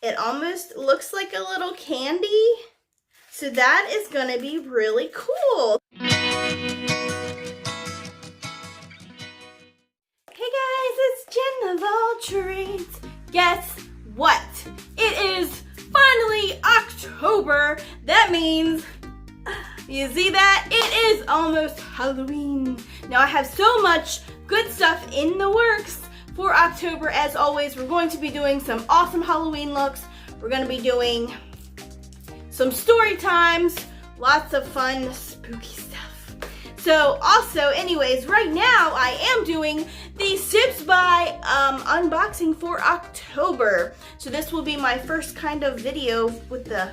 It almost looks like a little candy. So that is gonna be really cool. Hey guys, it's Jen of All Trades. Guess what? It is finally October. That means, you see that? It is almost Halloween. Now I have so much good stuff in the works for October. As always, we're going to be doing some awesome Halloween looks. We're going to be doing some story times, lots of fun, spooky stuff. So also, anyways, right now I am doing the Sips by unboxing for October. So this will be my first kind of video with the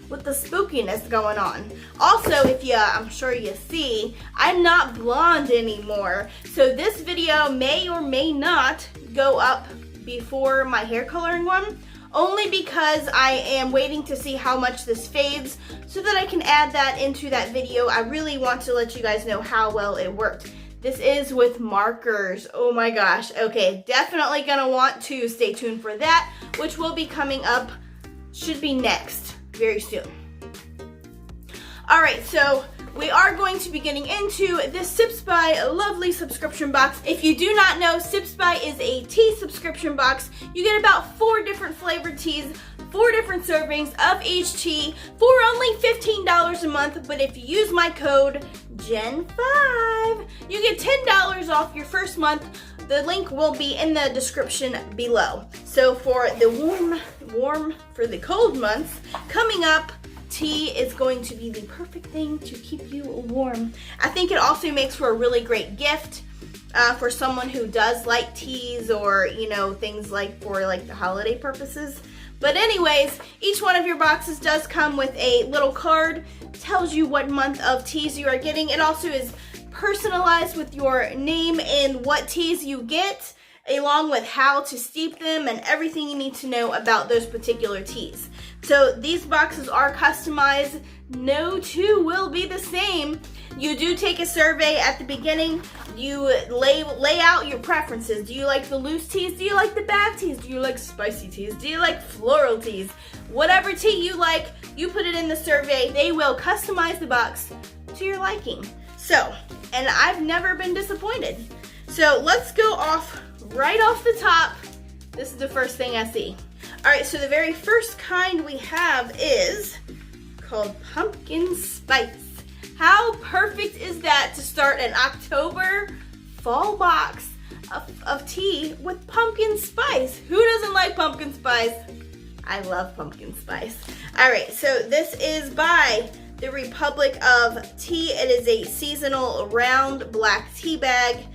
spookiness going on. Also, I'm sure you see, I'm not blonde anymore. So this video may or may not go up before my hair coloring one, only because I am waiting to see how much this fades so that I can add that into that video. I really want to let you guys know how well it worked. This is with markers. Oh my gosh. Okay, definitely gonna want to stay tuned for that, which will be coming up, should be next, very soon. All right, so we are going to be getting into this Sips by lovely subscription box. If you do not know, Sips by is a tea subscription box. You get about 4 different flavored teas, 4 different servings of each tea for only $15 a month. But if you use my code GEN5, you get $10 off your first month. The link will be in the description below. So for the warm for the cold months coming up, tea is going to be the perfect thing to keep you warm. I think it also makes for a really great gift for someone who does like teas, or things like for like the holiday purposes. But anyways, each one of your boxes does come with a little card, tells you what month of teas you are getting. It also is personalized with your name and what teas you get, along with how to steep them and everything you need to know about those particular teas. So these boxes are customized. No two will be the same. You do take a survey at the beginning. You lay out your preferences. Do you like the loose teas? Do you like the bag teas? Do you like spicy teas? Do you like floral teas? Whatever tea you like, you put it in the survey. They will customize the box to your liking. So, and I've never been disappointed. So let's go right off the top. This is the first thing I see. All right, so the very first kind we have is called Pumpkin Spice. How perfect is that to start an October fall box of tea with pumpkin spice? Who doesn't like pumpkin spice? I love pumpkin spice. All right, so this is by the Republic of Tea. It is a seasonal round black tea bag.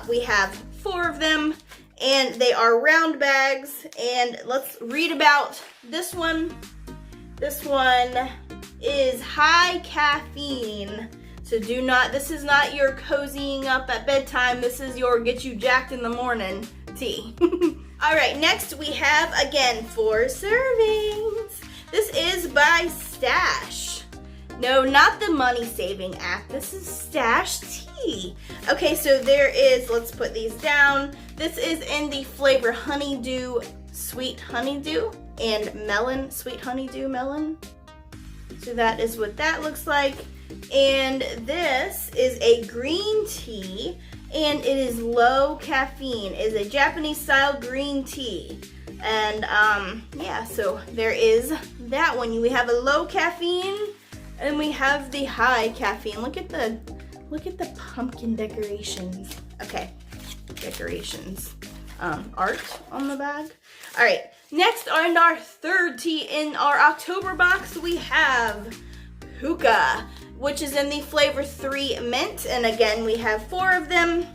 We have 4 of them, and they are round bags. And let's read about this one. This one is high caffeine. So this is not your cozying up at bedtime. This is your get you jacked in the morning tea. All right, next we have, again, 4 servings. This is by Stash. No, not the money saving app. This is Stash Tea. Okay, so there is, let's put these down. This is in the flavor honeydew, sweet honeydew, and melon, sweet honeydew melon. So that is what that looks like. And this is a green tea, and it is low caffeine. It is a Japanese style green tea. And yeah, so there is that one. We have a low caffeine, and we have the high caffeine. Look at the pumpkin decorations. Okay, decorations. Art on the bag. All right, next on our third tea in our October box, we have Hookah, which is in the flavor 3 mint. And again, we have 4 of them.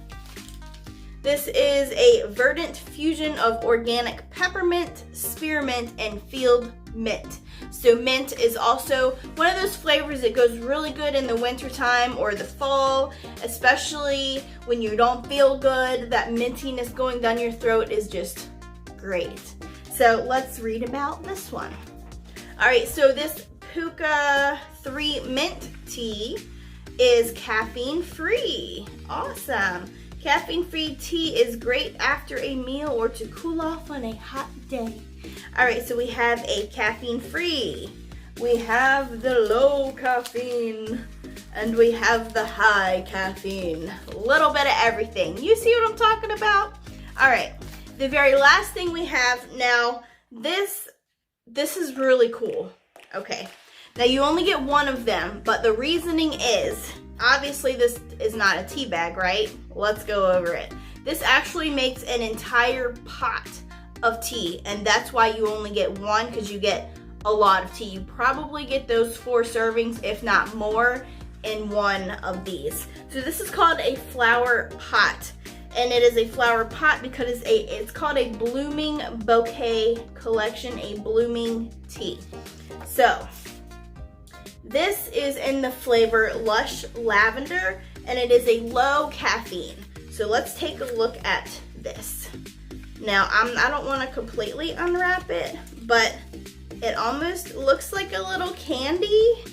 This is a verdant fusion of organic peppermint, spearmint, and field mint. So mint is also one of those flavors that goes really good in the wintertime or the fall, especially when you don't feel good. That mintiness going down your throat is just great. So let's read about this one. All right, so this Hookah 3 mint tea is caffeine free. Awesome. Caffeine free tea is great after a meal or to cool off on a hot day. All right, so we have a caffeine free. We have the low caffeine. And we have the high caffeine. A little bit of everything. You see what I'm talking about? All right, the very last thing we have now, this is really cool. Okay, now you only get one of them, but the reasoning is, obviously this is not a tea bag, right? Let's go over it. This actually makes an entire pot of tea, and that's why you only get one, because you get a lot of tea. You probably get those 4 servings, if not more, in one of these. So this is called a flower pot, and it is a flower pot because it's called a blooming bouquet collection, a blooming tea. So this is in the flavor Lush Lavender, and it is a low caffeine. So let's take a look at this. Now I don't want to completely unwrap it, but it almost looks like a little candy.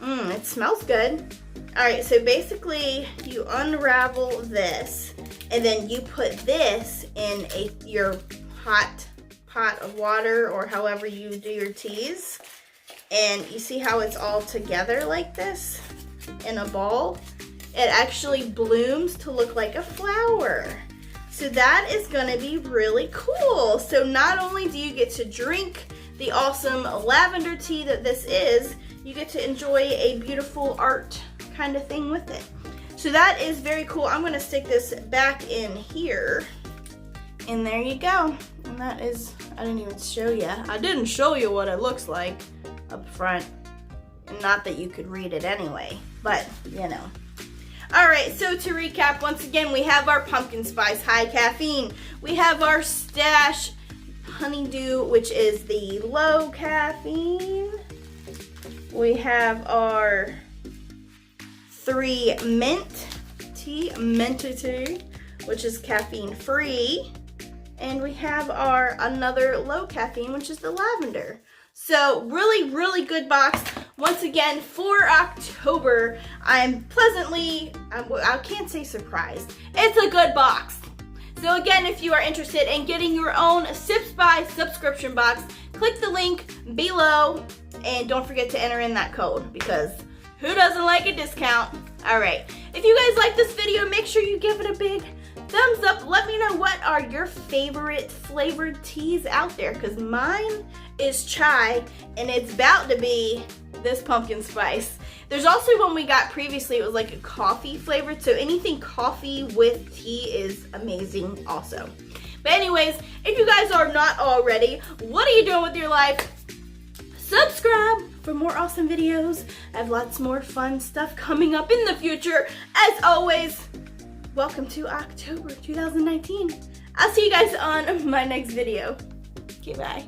It smells good. All right, so basically you unravel this, and then you put this in your hot pot of water, or however you do your teas. And you see how it's all together like this in a ball? It actually blooms to look like a flower. So that is gonna be really cool. So not only do you get to drink the awesome lavender tea that this is, you get to enjoy a beautiful art kind of thing with it. So that is very cool. I'm gonna stick this back in here. And there you go. And that is, I didn't even show you. I didn't show you what it looks like up front. And not that you could read it anyway, but you know. All right, so to recap, once again, we have our pumpkin spice high caffeine. We have our stash honeydew, which is the low caffeine. We have our 3 mint tea, which is caffeine free. And we have our another low caffeine, which is the lavender. So really, really good box. Once again, for October, I'm pleasantly, I can't say surprised. It's a good box. So again, if you are interested in getting your own Sips by subscription box, click the link below and don't forget to enter in that code, because who doesn't like a discount? All right, if you guys like this video, make sure you give it a big thumbs up. Let me know what are your favorite flavored teas out there, because mine is chai and it's about to be this pumpkin spice. There's also one we got previously, it was like a coffee flavored, so anything coffee with tea is amazing also. But anyways, if you guys are not already, what are you doing with your life? Subscribe for more awesome videos. I have lots more fun stuff coming up in the future. As always, welcome to October 2019. I'll see you guys on my next video. Okay, bye.